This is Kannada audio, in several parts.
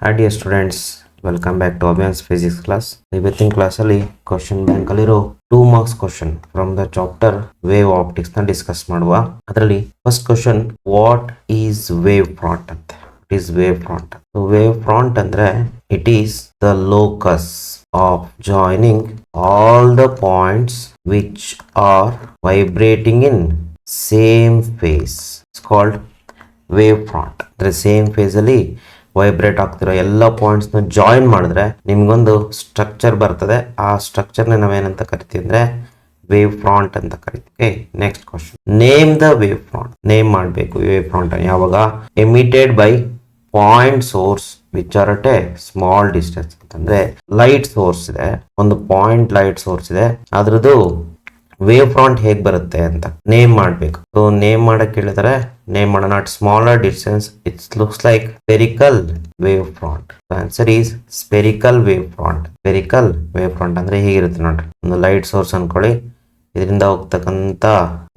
Hi dear students, welcome back to Abhiyan's physics class. ಇವತ್ತಿನ ಕ್ಲಾಸಲ್ಲಿ ಕ್ವಶನ್ ಬ್ಯಾಂಕ್ ಅಲ್ಲಿರೋ 2 marks question from the chapter wave optics ನ ಡಿಸ್ಕಸ್ ಮಾಡುವ. ಅದರಲ್ಲಿ first question, what is wave front ಅಂತ. It is wave front. Wave front ಅಂದ್ರೆ it is the locus of joining all the points which are vibrating in same phase. It's called wave front. ಅಂದ್ರೆ ಸೇಮ್ ಫೇಸ್ ಅಲ್ಲಿ ವೈಬ್ರೇಟ್ ಆಗ್ತಿರೋ ಎಲ್ಲ ಪಾಯಿಂಟ್ಸ್ನ ಜಾಯಿನ್ ಮಾಡಿದ್ರೆ ನಿಮ್ಗೊಂದು ಸ್ಟ್ರಕ್ಚರ್ ಬರ್ತದೆ. ಆ ಸ್ಟ್ರಕ್ಚರ್ನ ನಾವೇನಂತ ಕರಿತೀವಿ ಅಂದ್ರೆ ವೇವ್ ಫ್ರಂಟ್ ಅಂತ ಕರಿತೀವಿ. Next question, name the wave front. Name ಮಾಡಬೇಕು ವೇವ್ ಫ್ರಂಟ್ ಯಾವಾಗ emitted by point source which are at A small distance. ಅಂತಂದ್ರೆ ಲೈಟ್ ಸೋರ್ಸ್ ಇದೆ, ಒಂದು ಪಾಯಿಂಟ್ ಲೈಟ್ ಸೋರ್ಸ್ ಇದೆ, ಅದ್ರದ್ದು ವೇವ್ ಫ್ರಂಟ್ ಹೇಗೆ ಬರುತ್ತೆ ಅಂತ ನೇಮ್ ಮಾಡಬೇಕು. ಸೊ ನೇಮ್ ಮಾಡಕ್ ಹೇಳಿದರೆ ನೇಮ್ ಮಾಡೋಣ. At smaller distance it's looks like spherical wave front. Answer is spherical wave front. Spherical wave front ಅಂದ್ರೆ ಹೀಗಿರುತ್ತೆ ನೋಡ್ರಿ. ಒಂದು ಲೈಟ್ ಸೋರ್ಸ್ ಅನ್ಕೊಳ್ಳಿ, ಇದರಿಂದ ಹೋಗ್ತಕ್ಕಂತ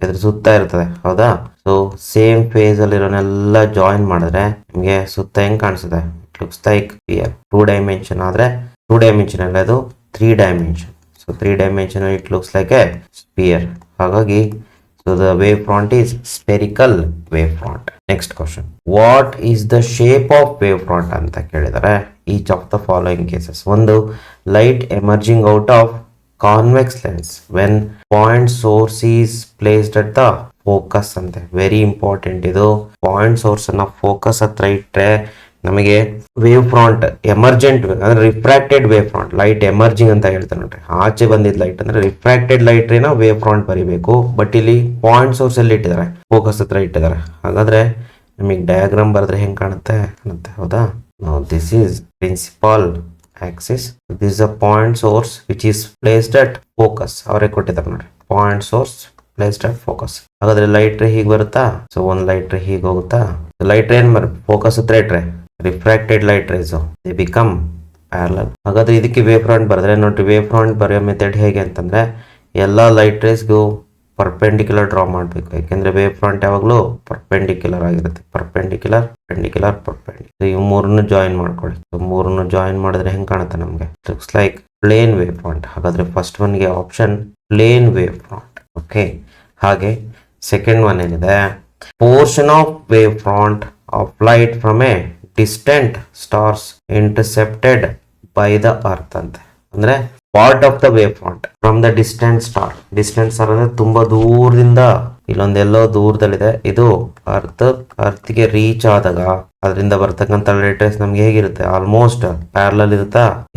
ಇದ್ರ ಸುತ್ತ ಇರ್ತದೆ, ಹೌದಾ? ಸೊ ಸೇಮ್ ಫೇಸ್ ಅಲ್ಲಿರೋನೆಲ್ಲ ಜಾಯಿನ್ ಮಾಡಿದ್ರೆ ನಿಮ್ಗೆ ಸುತ್ತ ಹೆಂಗ್ ಕಾಣಿಸುತ್ತೆ? It looks like sphere. 2 dimension ಆದ್ರೆ 2 ಡೈಮೆನ್ಷನ್ ಅಲ್ಲ, ಅದು 3 dimension. So 3 dimension it looks like a sphere. ಹಾಗಾಗಿ so the wave front is spherical wave front. Next question, what is the shape of wave front ಅಂತ ಕೇಳಿದರೆ each of the following cases. ಒಂದು, light emerging out of convex lens when point source is placed at the focus ಅಂತೆ. ವೆರಿ ಇಂಪಾರ್ಟೆಂಟ್ ಇದು. ಪಾಯಿಂಟ್ ಸೋರ್ಸ್ ಅನ್ನ ಫೋಕಸ್ ಹತ್ರ ಇಟ್ಟರೆ ನಮಗೆ ವೇವ್ ಫ್ರಂಟ್ ಎಮರ್ಜೆಂಟ್ ಅಂದ್ರೆ refracted wave front. Light emerging ಅಂತ ಹೇಳ್ತಾರೆ ನೋಡ್ರಿ, ಆಚೆ ಬಂದಿದ್ ಲೈಟ್ ಅಂದ್ರೆ ರಿಫ್ರಾಕ್ಟೆಡ್ ಲೈಟ್ ರೇನ ವೇವ್ ಫ್ರಂಟ್ ಬರಿಬೇಕು. ಬಟ್ ಇಲ್ಲಿ ಪಾಯಿಂಟ್ ಸೋರ್ಸ್ ಅಲ್ಲಿ ಇಟ್ಟಿದ್ದಾರೆ, ಫೋಕಸ್ ಹತ್ರ ಇಟ್ಟಿದ್ದಾರೆ. ಹಾಗಾದ್ರೆ ನಿಮಗೆ ಡಯಾಗ್ರಾಮ್ ಬರೆದ್ರೆ ಹೆಂಗ್ ಕಾಣುತ್ತೆ, ಹೌದಾ? This is principal Axis. This is a point source which is placed at focus. ಅವರೇ ಕೊಟ್ಟಿದ್ದಾರೆ ನೋಡ್ರಿ, point source placed at focus. ಹಾಗಾದ್ರೆ ಲೈಟ್ ರೇ ಹೀಗೆ ಬರುತ್ತಾ? ಸೊ ಒಂದ್ ಲೈಟ್ ರೇ ಹೀಗೆ ಹೋಗುತ್ತಾ? ಲೈಟ್ ರೇ ಏನ್ ಫೋಕಸ್ ಹತ್ರ ಇಟ್ರೆ refracted light rays they become parallel. ಹಾಗಾದ್ರೆ ಇದಕ್ಕೆ ವೇವ್ ಫ್ರಂಟ್ ಬರೆದ್ರೆ ನೋಡ್ರಿ, ವೇವ್ ಫ್ರಂಟ್ ಬರೆಯೋ ಮೆಥಡ್ ಹೇಗೆ ಅಂತಂದ್ರೆ ಎಲ್ಲ ಲೈಟ್ ರೇಸ್ಗೂ ಪರ್ಪೆಂಡಿಕ್ಯುಲರ್ ಡ್ರಾ ಮಾಡಬೇಕು. ಯಾಕೆಂದ್ರೆ ವೇವ್ ಫ್ರಂಟ್ ಯಾವಾಗಲೂ ಪರ್ಪೆಂಡಿಕ್ಯುಲರ್ ಆಗಿರುತ್ತೆ. ಪರ್ಪೆಂಡಿಕ್ಯುಲರ್, ಪೆಂಡಿಕ್ಯುಲರ್, ಪರ್ಪೆಂಡಿಕ್ಯುಲರ್. ಇವು ಮೂರನ್ನು ಜಾಯಿನ್ ಮಾಡ್ಕೊಳ್ಳಿ. ಮೂರನ್ನು ಜಾಯಿನ್ ಮಾಡಿದ್ರೆ ಹೆಂಗ್ ಕಾಣುತ್ತೆ ನಮಗೆ? Looks like plane wave front. ಹಾಗಾದ್ರೆ ಫಸ್ಟ್ ಒನ್ಗೆ option plane wave front. Okay. ಹಾಗೆ ಸೆಕೆಂಡ್ ಒನ್ ಏನಿದೆ, portion of wave front of light from a distant stars intercepted by the earth ಅಂತ. ಅಂದ್ರೆ part of the wave front from the distant star. Distant star ಅಂದ್ರೆ ತುಂಬಾ ದೂರದಿಂದ, ಇಲ್ಲೊಂದೆಲ್ಲೋ ದೂರದಲ್ಲಿದೆ, ಇದು ಅರ್ತ್ಗೆ ರೀಚ್ ಆದಾಗ ಅದರಿಂದ ಬರ್ತಕ್ಕಂಥ ಲೈಟ್ ರೇಸ್ ನಮ್ಗೆ ಹೇಗಿರುತ್ತೆ? ಆಲ್ಮೋಸ್ಟ್ ಪ್ಯಾರಲಲ್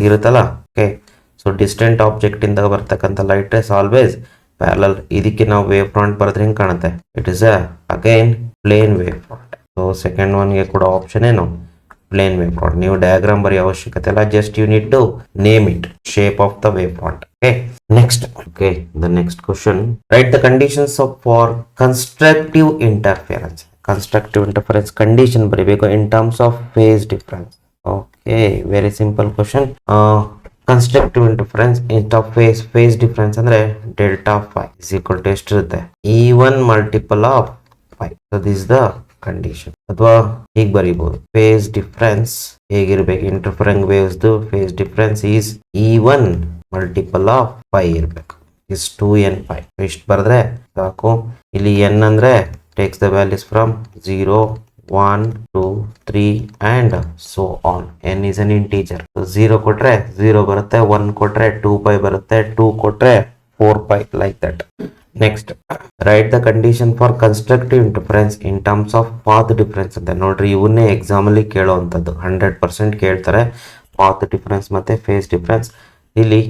ಇರುತ್ತಲ್ಲ. ಓಕೆ. ಸೊ ಡಿಸ್ಟೆಂಟ್ ಆಬ್ಜೆಕ್ಟ್ ಇಂದ ಬರ್ತಕ್ಕಂಥ ಲೈಟ್ ರೇಸ್ ಆಲ್ವೇಸ್ ಪ್ಯಾರಲಲ್. ಇದಕ್ಕೆ ನಾವು ವೇವ್ ಫ್ರಂಟ್ ಬರೆದ್ರೆ ಹೆಂಗ್ ಕಾಣುತ್ತೆ? It is again plane wave front. So second ಒನ್ಗೆ ಕೂಡ ಆಪ್ಷನ್ ಏನು? Plane wave front. ನೀವು ಡಯಾಗ್ರಾಮ್ ಬರೆಯೋ ಅವಶ್ಯಕತೆ ಇಲ್ಲ, just you need to name it shape of the wave front. Okay. Next, okay, the next question, right the conditions for constructive interference. Constructive interference condition ಬರೀಬೇಕು in terms of phase difference. Okay, very simple question. Constructive interference interface phase difference ಅಂದ್ರೆ delta phi is equal to ಎಷ್ಟಿರುತ್ತೆ? E1 multiple of phi. So this the condition. ಅಥವಾ ಹೀಗೆ ಬರೀಬಹುದು, ಫೇಸ್ ಡಿಫರೆನ್ಸ್ ಹೇಗಿರ್ಬೇಕು? Interfering waves phase difference is E1 multiple of phi ಇರ್ಬೇಕು. Is 2n phi. ಇಷ್ಟು ಬರೆದ್ರೆ ಸಾಕು. ಇಲ್ಲಿ n ಅಂದ್ರೆ takes the values from 0, 1, 2, 3 and so on. n is an integer. So 0 ಕೊಟ್ರೆ 0 ಬರುತ್ತೆ, 1 ಕೊಟ್ರೆ 2 pi ಬರುತ್ತೆ, 2 ಕೊಟ್ರೆ 4 pi, like that. Next, write the condition for constructive interference in terms of path difference ಅಂತ. ನೋಡ್ರಿ, ಇವನ್ನೇ ಎಕ್ಸಾಮ್ ಅಲ್ಲಿ ಕೇಳೋವಂಥದ್ದು. 100% ಕೇಳ್ತಾರೆ, ಪಾತ್ ಡಿಫರೆನ್ಸ್ ಮತ್ತೆ ಫೇಸ್ ಡಿಫರೆನ್ಸ್. ಇಲ್ಲಿ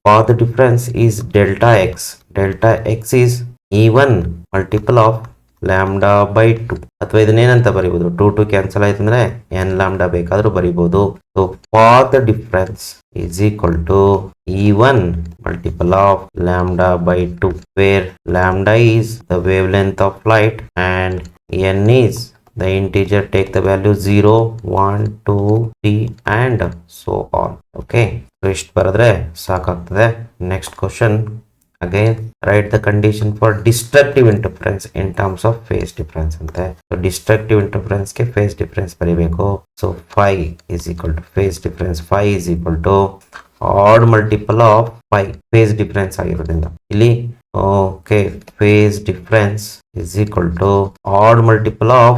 path difference is delta X. Delta X is E1 multiple of lambda by 2. ಅಥವಾ ಇದನ್ನೇನಂತ ಬರೀಬಹುದು? 2 ಕ್ಯಾನ್ಸಲ್ ಆಯ್ತು ಅಂದ್ರೆ n ಲ್ಯಾಂಬ್ಡಾ ಬೇಕಾದ್ರೂ ಬರೀಬಹುದು. So path difference is equal to E1 multiple of lambda by 2, where lambda is the wavelength of light and n is the integer. Take the value 0, 1, 2, 3 and so on. Okay, ಇಷ್ಟು ಬರೆದ್ರೆ ಸಾಕಾಗ್ತದೆ. Next question, again right the condition for destructive interference in terms of phase difference ಅಂತೆ. ಸೊ ಡಿಸ್ಟ್ರಕ್ಟಿವ್ ಇಂಟರ್ಫರೆನ್ಸ್ಗೆ ಫೇಸ್ ಡಿಫರೆನ್ಸ್ ಬರೀಬೇಕು. So 5 is equal to phase difference 5 is equal to odd multiple of 5 phase difference ಆಗಿರೋದ್ರಿಂದ ಇಲ್ಲಿ okay phase difference is equal to odd multiple of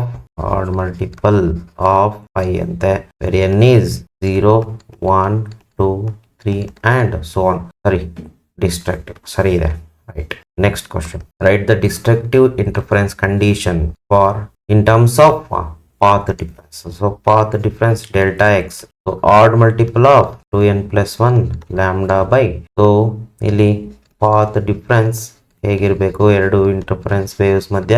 5 ಅಂತೆ, where n is 0 1 2 3 and so on. Sorry, destructive ಸರಿ ಇದೆ, right. Next question, write the destructive interference condition for in terms of path difference. So path difference delta x, so odd multiple of 2n plus 1 lambda by, so ಇಲ್ಲಿ path difference ಹೇಗಿರಬೇಕು, ಎರಡು ಇಂಟರ್ಫರೆನ್ಸ್ ವೇವ್ಸ್ ಮಧ್ಯ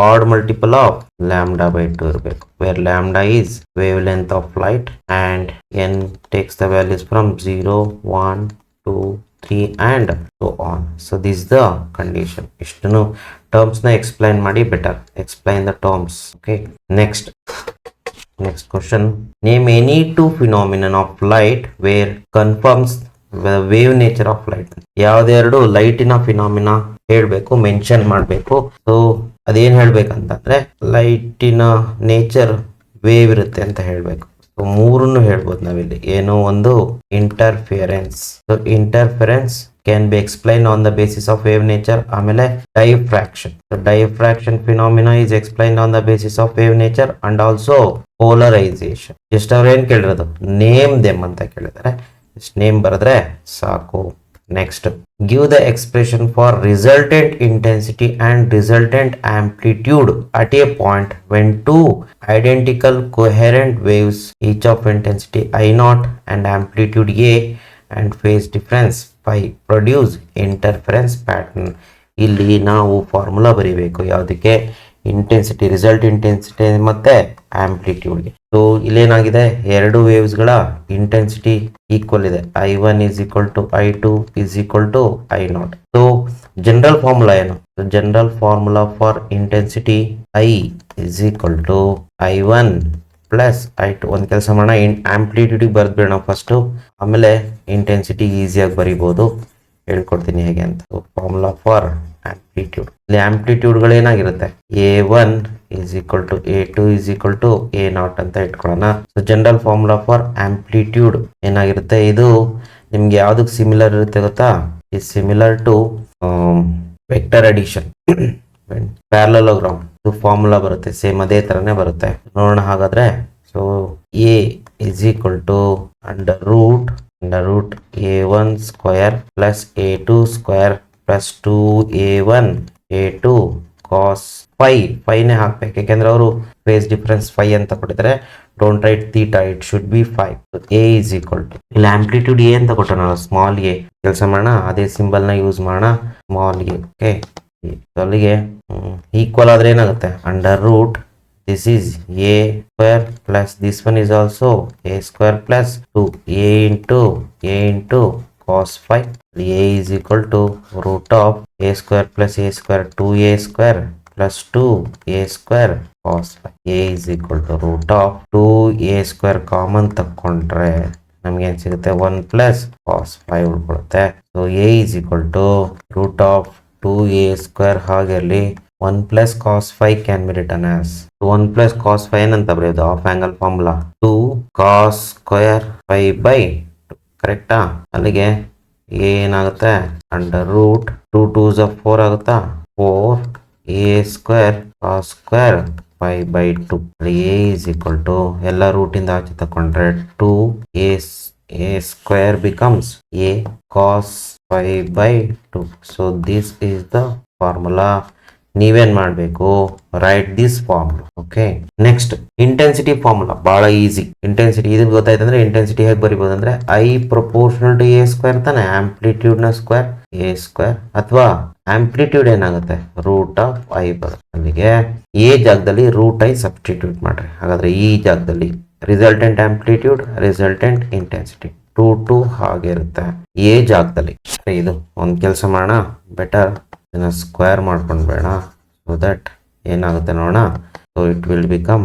odd multiple of lambda by 2 ಇರಬೇಕು, where lambda is wavelength of light and n takes the values from 0 1 2 3 and so on. So this is the condition. ಇಷ್ಟನ್ನು ಟರ್ಮ್ಸ್ ನ ಎಕ್ಸ್ಪ್ಲೈನ್ ಮಾಡಿ, better explain the terms. Okay, next question, name any two phenomenon of light where confirms wave nature of light. ಯಾವ್ದೆರಡು ಲೈಟಿನ ಫಿನಾಮಿನಾ ಹೇಳ್ಬೇಕು, ಮೆನ್ಷನ್ ಮಾಡಬೇಕು. ಸೊ ಅದೇನ್ ಹೇಳ್ಬೇಕಂತಂದ್ರೆ ಲೈಟಿನ ನೇಚರ್ ವೇವ್ ಇರುತ್ತೆ ಅಂತ ಹೇಳ್ಬೇಕು. ಸೊ ಮೂರನ್ನು ಹೇಳ್ಬೋದು ನಾವಿಲ್ಲಿ. ಏನೋ ಒಂದು interference. So interference can be explain on the basis of wave nature. ಆಮೇಲೆ diffraction. So diffraction phenomena is explain on the basis of wave nature and also polarisation. Just ಅವ್ರು ಏನ್ ಕೇಳಿರೋದು, ನೇಮ್ ದೆಮ್ ಅಂತ ಕೇಳಿದ್ದಾರೆ. ನೇಮ್ ಬರೆದ್ರೆ ಸಾಕು. Next, give the expression for resultant intensity and resultant amplitude at A point when two identical coherent waves each of intensity I0 and amplitude A and phase difference phi produce interference pattern. ಇಲ್ಲಿ ನಾವು ಫಾರ್ಮುಲಾ ಬರೀಬೇಕು ಯಾವುದಕ್ಕೆ, ಇಂಟೆನ್ಸಿಟಿ, ರಿಸಲ್ಟ್ ಇಂಟೆನ್ಸಿಟಿ ಮತ್ತೆ ಆಂಪ್ಲಿಟ್ಯೂಡ್ಗೆ. ಸೊ ಇಲ್ಲೇನಾಗಿದೆ, ಎರಡು ವೇವ್ಸ್ಗಳ ಇಂಟೆನ್ಸಿಟಿ ಈಕ್ವಲ್ ಇದೆ. I1 is equal to I2 is equal to I0. So general formula ಏನು, general formula for intensity I is equal to I1 plus I2. ಒಂದು ಕೆಲಸ ಮಾಡೋಣ, ಆಂಪ್ಲಿಟ್ಯೂಡಿಗೆ ಬರೆದ್ಬಿಡೋಣ ಫಸ್ಟು, ಆಮೇಲೆ ಇಂಟೆನ್ಸಿಟಿ ಈಸಿಯಾಗಿ ಬರಿಬೋದು. ಹೇಳ್ಕೊಡ್ತೀನಿ ಹೇಗೆ ಅಂತ. ಫಾರ್ಮುಲಾ ಫಾರ್ ಆಂಪ್ಲಿಟ್ಯೂಡ್, ಇಲ್ಲಿ ಆಂಪ್ಲಿಟ್ಯೂಡ್ಗಳು ಏನಾಗಿರುತ್ತೆ, A1 is equal to A2 is equal to A0 ಅಂತ ಇಟ್ಕೊಳ್ಳೋಣ. So general formula for amplitude ಏನಾಗಿರುತ್ತೆ, ಇದು ನಿಮ್ಗೆ ಯಾವ್ದಕ್ಕೆ ಸಿಮಿಲರ್ ಇರುತ್ತೆ ಗೊತ್ತಾ, is similar to vector addition, parallelogram. ಇದು ಫಾರ್ಮುಲಾ ಬರುತ್ತೆ, ಸೇಮ್ ಅದೇ ತರನೇ ಬರುತ್ತೆ. ನೋಡೋಣ ಹಾಗಾದ್ರೆ. ಸೊ A is equal to under root A1 square plus A2 square plus 2A1 A2 cos ಫೈವ್ನೇ ಹಾಕ್ಬೇಕು, ಯಾಕೆಂದ್ರೆ ಅವರು ಫೇಸ್ ಡಿಫರೆನ್ಸ್ 5 ಅಂತ ಕೊಟ್ಟಿದ್ದಾರೆ. Don't write theta, it should be 5. A is equal to, ಇಲ್ಲಿ ಆಂಪ್ಲಿಟ್ಯೂಡ್ A ಅಂತ ಕೊಟ್ಟೋಣ, ಸ್ಮಾಲ್ a. ಕೆಲಸ ಮಾಡೋಣ, ಅದೇ ಸಿಂಬಲ್ ನ ಯೂಸ್ ಮಾಡೋಣ, ಸ್ಮಾಲ್ a. ಓಕೆ, ಅಲ್ಲಿಗೆ ಈಕ್ವಲ್ ಆದ್ರೆ ಏನಾಗುತ್ತೆ, under root this is a square plus this one is also a square plus 2 a into cos 5. A is equal to root of a square plus a square 2a square plus 2a square cos 5. A is equal to root of 2a square common ತಕ್ಕೊಂಡ್ರೆ ನಮ್ಗೆ ಏನ್ ಸಿಗುತ್ತೆ, 1 plus cos 5 ಉಳ್ಕೊಳುತ್ತೆ. ಸೊ a is equal to root of 2a square ಹಾಗಿರಲಿ, 1 plus cos 5 can be written as 1 plus cos 5 ಏನಂತ ಬರೆಯೋದು, of angle formula 2 cos square 5 by 2. ಕರೆಕ್ಟಾ? ಅಲ್ಲಿಗೆ ಏನಾಗುತ್ತೆ, ಅಂಡರ್ ರೂಟ್ 2 2s 4 ಆಗುತ್ತಾ, 4a square cos square 5 by 2. A is equal to, ಎಲ್ಲ ರೂಟಿಂದ ಆಚೆ ತಕೊಂಡ್ರೆ 2a square becomes a cos 5 by 2. So this is the formula. ನೀವೇನ್ ಮಾಡಬೇಕು, write this formula. Okay, next intensity formula ಬಹಳ ಈಸಿ. ಇಂಟೆನ್ಸಿಟಿ ಇದು ಗೊತ್ತಾಯ್ತು ಅಂದ್ರೆ ಇಂಟೆನ್ಸಿಟಿ ಹೇಗೆ ಬರಿಬಹುದು ಅಂದ್ರೆ I proportional to a square ತಾನೆ, ಆಂಪ್ಲಿಟ್ಯೂಡ್ ನ ಸ್ಕ್ವೇರ್ a ಸ್ಕ್ವೇರ್, ಅಥವಾ ಆಂಪ್ಲಿಟ್ಯೂಡ್ ಏನಾಗುತ್ತೆ, ರೂಟ್ ಆಫ್ I ಬರುತ್ತೆ. ಅಲ್ಲಿಗೆ a ಜಾಗದಲ್ಲಿ ರೂಟ್ I ಸಬ್ಸ್ಟಿಟ್ಯೂಟ್ ಮಾಡ್ರಿ. ಹಾಗಾದ್ರೆ ಈ ಜಾಗದಲ್ಲಿ ರಿಸಲ್ಟೆಂಟ್ ಆಂಪ್ಲಿಟ್ಯೂಡ್, ರಿಸಲ್ಟೆಂಟ್ ಇಂಟೆನ್ಸಿಟಿ 2 2 ಹಾಗೆ ಇರುತ್ತೆ a ಜಾಗದಲ್ಲಿ. ಇದು ಒಂದ್ ಕೆಲಸ ಮಾಡೋಣ, ಬೆಟರ್ ಇದನ್ನ ಸ್ಕ್ವೇರ್ ಮಾಡ್ಕೊಂಡು ಬೇಡ. ಸೊ ದಟ್ ಏನಾಗುತ್ತೆ ನೋಡೋಣ. So it will become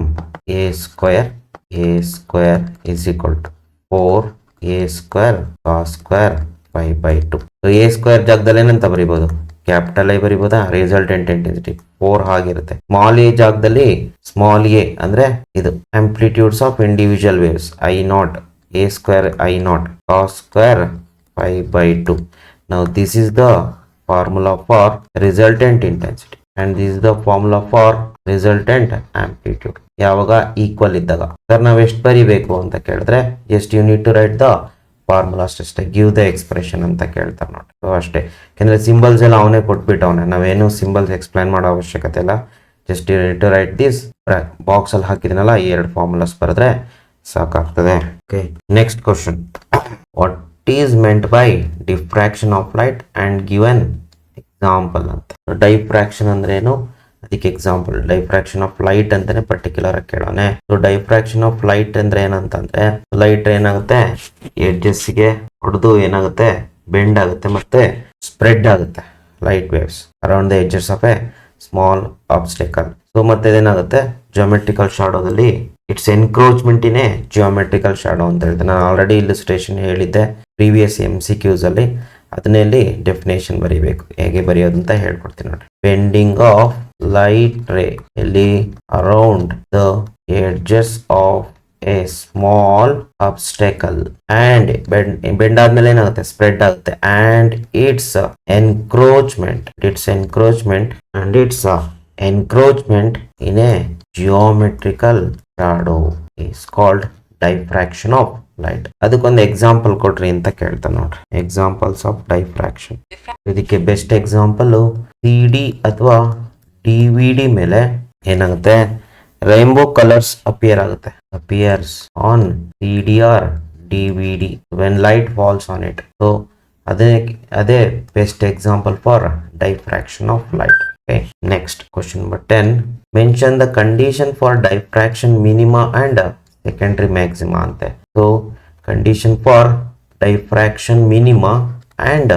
a square is equal to 4a square cos square 5/2. So a square ಜಾಗದಲ್ಲಿ ಏನಂತ ಬರಿಬೋದು, ಕ್ಯಾಪಿಟಲ್ ಐ ಬರಿಬೋದಾ, ರಿಸಲ್ಟೆಂಟ್ ಇಂಟೆನ್ಸಿಟಿ 4 ಆಗಿರುತ್ತೆ. ಸ್ಮಾಲ್ ಎ ಜಾಗದಲ್ಲಿ ಸ್ಮಾಲ್ ಎ ಅಂದ್ರೆ ಇದು amplitudes of individual waves I naught a square I naught cos square 5/2. Now this is the formula for resultant intensity and this is the formula for resultant amplitude. ಯಾವಾಗ ಈಕ್ವಲ್ ಇದ್ದಾಗ ಸರ್ ನಾವು ಎಷ್ಟು ಬರಿಬೇಕು ಅಂತ ಕೇಳಿದ್ರೆ just you need to write the formulas ಅಷ್ಟೇ, ಗಿವ್ ದ ಎಕ್ಸ್ಪ್ರೆಷನ್ ಅಂತ ಕೇಳ್ತಾರೆ ನೋಡಿ. ಸೊ ಅಷ್ಟೇ, ಯಾಕೆಂದ್ರೆ ಸಿಂಬಲ್ಸ್ ಎಲ್ಲ ಅವನೇ ಕೊಟ್ಬಿಟ್ಟವನೆ, ನಾವೇನು ಸಿಂಬಲ್ಸ್ ಎಕ್ಸ್ಪ್ಲೈನ್ ಮಾಡೋ ಅವಶ್ಯಕತೆ ಇಲ್ಲ. Just you need to write this box ಅಲ್ಲಿ ಹಾಕಿದ್ನಲ್ಲ ಈ 2 ಫಾರ್ಮುಲಾಸ್ ಬರೆದ್ರೆ ಸಾಕಾಗ್ತದೆ. Okay, next question. What is meant by diffraction of light and given example ಅಂತ. ಡೈಫ್ರಾಕ್ಷನ್ ಅಂದ್ರೆ ಏನು, ಅದಕ್ಕೆ ಎಕ್ಸಾಂಪಲ್. ಡೈಫ್ರಾಕ್ಷನ್ ಆಫ್ ಲೈಟ್ ಅಂತಾನೆ ಪರ್ಟಿಕ್ಯುಲರ್ ಆಗಿ ಕೇಳೋನೆ. ಸೊ ಡೈಫ್ರಾಕ್ಷನ್ ಆಫ್ ಲೈಟ್ ಅಂದ್ರೆ ಏನಂತಂದ್ರೆ, ಲೈಟ್ ಏನಾಗುತ್ತೆ ಎಡ್ಜಸ್ ಗೆ ಹೊಡೆದು ಏನಾಗುತ್ತೆ ಬೆಂಡ್ ಆಗುತ್ತೆ ಮತ್ತೆ ಸ್ಪ್ರೆಡ್ ಆಗುತ್ತೆ light waves around the edges of a small obstacle. So ಮತ್ತೆ ಇದೇನಾಗುತ್ತೆ ಜಿಯೋಮೆಟ್ರಿಕಲ್ ಶಾಡೋದಲ್ಲಿ it's encroachment in a geometrical shadow ಅಂತ ಹೇಳ್ತಾರೆ. ನಾನು ಆಲ್ರೆಡಿ ಇಲ್ಲಿಸ್ಟ್ರೇಷನ್ ಹೇಳಿದ್ದೆ ಪ್ರೀವಿಯಸ್ MCQs ಅಲ್ಲಿ, ಅದನ್ನೇ ಇಲ್ಲಿ ಡೆಫಿನೇಷನ್ ಬರೀಬೇಕು, ಹೇಗೆ ಬರೆಯೋದು ಅಂತ ಹೇಳ್ಕೊಡ್ತೀನಿ ನೋಡಿ. ಬೆಂಡಿಂಗ್ ಆಫ್ ಲೈಟ್ ರೇ ಇಲ್ಲಿ around the edges of a small obstacle and bend ಆದ್ಮೇಲೆ ಏನಾಗುತ್ತೆ ಸ್ಪ್ರೆಡ್ ಆಗುತ್ತೆ and it's encroachment in a geometrical shadow is called diffraction of light. ಅದಕ್ಕೊಂದು ಎಕ್ಸಾಂಪಲ್ ಕೊಡ್ರಿ ಅಂತ ಕೇಳ್ತಾನೆ ನೋಡ್ರಿ. Examples of diffraction. ಇದಕ್ಕೆ ಬೆಸ್ಟ್ ಎಕ್ಸಾಂಪಲ್ CD ಅಥವಾ DVD ಮೇಲೆ ಏನಾಗುತ್ತೆ rainbow colours appears on CD or DVD when light falls on it. So ಅದೇ best example for diffraction of light. Okay, next question number 10. Mention the condition for diffraction minima and secondary maxima ante. So condition for diffraction minima and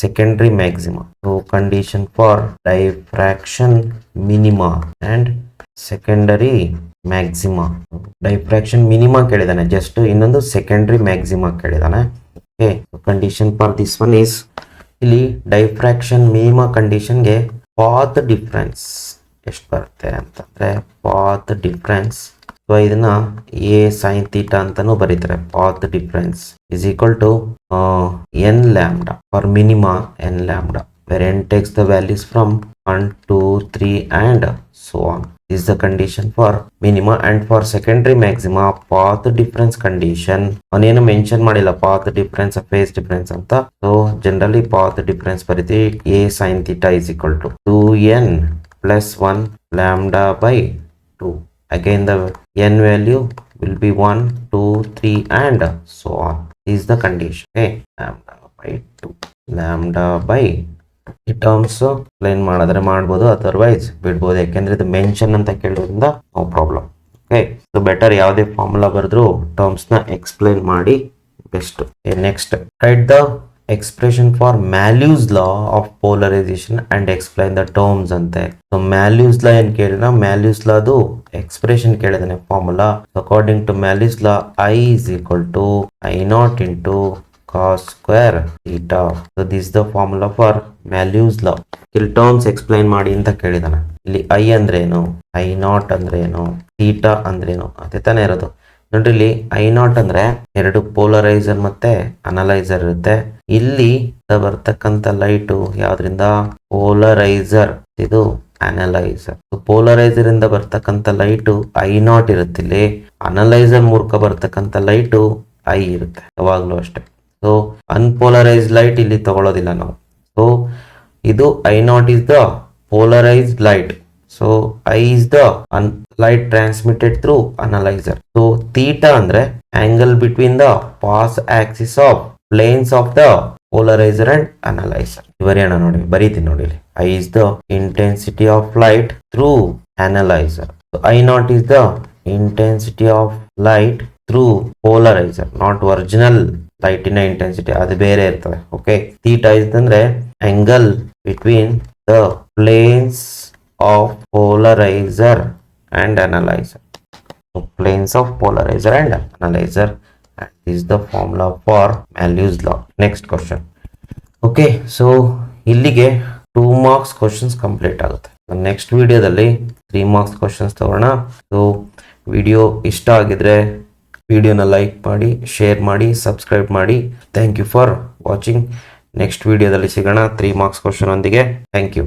secondary maxima. So condition for diffraction minima and secondary maxima. Diffraction minima ಕೇಳಿದಾನೆ, just ಇನ್ನೊಂದು secondary maxima ಕೇಳಿದಾನೆ. Okay, so condition for this one is ಇಲ್ಲಿ diffraction minima condition ಗೆ ಪಾತ್ ಡಿಫ್ರೆನ್ಸ್ ಎಷ್ಟು ಬರುತ್ತೆ ಅಂತಂದ್ರೆ, ಪಾತ್ ಡಿಫ್ರೆನ್ಸ್ ಇದನ್ನ ಎ ಸೈನ್ ಥೀಟಾ ಅಂತಾನೂ ಬರೀತಾರೆ. Path difference is equal to n lambda for minima n lambda where n takes the values from 1 2 3 and so on. This is the condition for minima. And for secondary maxima path difference condition ಅವನೇನು ಮೆನ್ಷನ್ ಮಾಡಿಲ್ಲ path difference phase difference ಅಂತ. So generally path difference ಬರೀತೀವಿ a sin theta is equal to 2n plus 1 lambda by 2. Again the n value will be 1 2 3 and so on. This is the condition. Okay, lambda by ಈ ಟರ್ಮ್ಸ್ ಪ್ಲೇನ್ ಮಾಡಿದ್ರೆ ಮಾಡ್ಬೋದು, ಅದರ್ವೈಸ್ ಬಿಡ್ಬೋದು, ಯಾಕೆಂದ್ರೆ ಇದು ಮೆನ್ಷನ್ ಅಂತ ಕೇಳೋದ್ರಿಂದ no problem. Okay, so better ಯಾವುದೇ ಫಾರ್ಮುಲಾ ಬರೆದ್ರು ಟರ್ಮ್ಸ್ ನ ಎಕ್ಸ್ಪ್ಲೇನ್ ಮಾಡಿ best. Next, right the expression for Malus law of polarisation and explain the terms ಅಂತೆ. ಸೊ ಮ್ಯಾಲ್ಯೂಸ್ ಲಾ ಏನ್ ಕೇಳಿದ್ರೆ ಮ್ಯಾಲ್ಯೂಸ್ ಲಾದು ಎಕ್ಸ್ಪ್ರೆಷನ್ ಕೇಳಿದಾನೆ formula. According to Malus law I is equal to I0 into cos square theta. So this is the formula for Malus law. ಇಲ್ಲಿ ಟರ್ಮ್ಸ್ ಎಕ್ಸ್ಪ್ಲೈನ್ ಮಾಡಿ ಅಂತ ಕೇಳಿದಾನೆ. ಇಲ್ಲಿ I ಅಂದ್ರೆ ಏನು, I0 ಅಂದ್ರೆ ಏನು, ಥೀಟಾ ಅಂದ್ರೆ ಏನು, ಅದೇ ತಾನೇ ಇರೋದು. ನೋಡ್ರಿ, ಇಲ್ಲಿ I0 ಅಂದ್ರೆ 2 ಪೋಲರೈಸರ್ ಮತ್ತೆ ಅನಲೈಸರ್ ಇರುತ್ತೆ. ಇಲ್ಲಿ ಬರ್ತಕ್ಕಂಥ ಲೈಟು ಯಾವ್ದ್ರಿಂದ, ಪೋಲರೈಸರ್, ಇದು ಅನಲೈಸರ್. ಪೋಲರೈಸರ್ ಇಂದ ಬರ್ತಕ್ಕಂಥ ಲೈಟು I0 ಇರುತ್ತೆ. ಇಲ್ಲಿ ಅನಲೈಸರ್ ಮೂಲಕ ಬರ್ತಕ್ಕಂಥ ಲೈಟು I ಇರುತ್ತೆ ಯಾವಾಗ್ಲೂ ಅಷ್ಟೇ. ಸೊ ಅನ್ಪೋಲರೈಸ್ಡ್ ಲೈಟ್ ಇಲ್ಲಿ ತಗೊಳ್ಳೋದಿಲ್ಲ ನಾವು. ಸೊ ಇದು I0 is the polarized light. So I is the light transmitted through analyzer. So theta ಅಂದ್ರೆ angle between the path axis of planes of the polarizer and analyzer. ಬರೆಯೋಣ ನೋಡಿ, ಬರೀತೀನಿ ನೋಡಿ. I is the intensity of light through analyzer. So I0 is the intensity of light through polarizer, not original light in intensity, ಅದು ಬೇರೆ ಇರ್ತದೆ. ಓಕೆ, ಥೀಟಾ ಅಂದ್ರೆ angle between the planes of polarizer and analyzer. So planes of polarizer and analyzer, and this is the formula for Malus law. Next question, okay, so ಇಲ್ಲಿಗೆ 2 ಮಾರ್ಕ್ಸ್ ಕ್ವಶನ್ಸ್ ಕಂಪ್ಲೀಟ್ ಆಗುತ್ತೆ. ನೆಕ್ಸ್ಟ್ ವಿಡಿಯೋದಲ್ಲಿ 3 ಮಾರ್ಕ್ಸ್ ಕ್ವಶನ್ಸ್ ತಗೋಣ. ಸೊ ವಿಡಿಯೋ ಇಷ್ಟ ಆಗಿದ್ರೆ ವಿಡಿಯೋನ ಲೈಕ್ ಮಾಡಿ, ಶೇರ್ ಮಾಡಿ, ಸಬ್ಸ್ಕ್ರೈಬ್ ಮಾಡಿ. Thank you for watching. Next ವಿಡಿಯೋದಲ್ಲಿ ಸಿಗೋಣ 3 ಮಾರ್ಕ್ಸ್ ಕ್ವಶನ್ ಒಂದಿಗೆ. Thank you.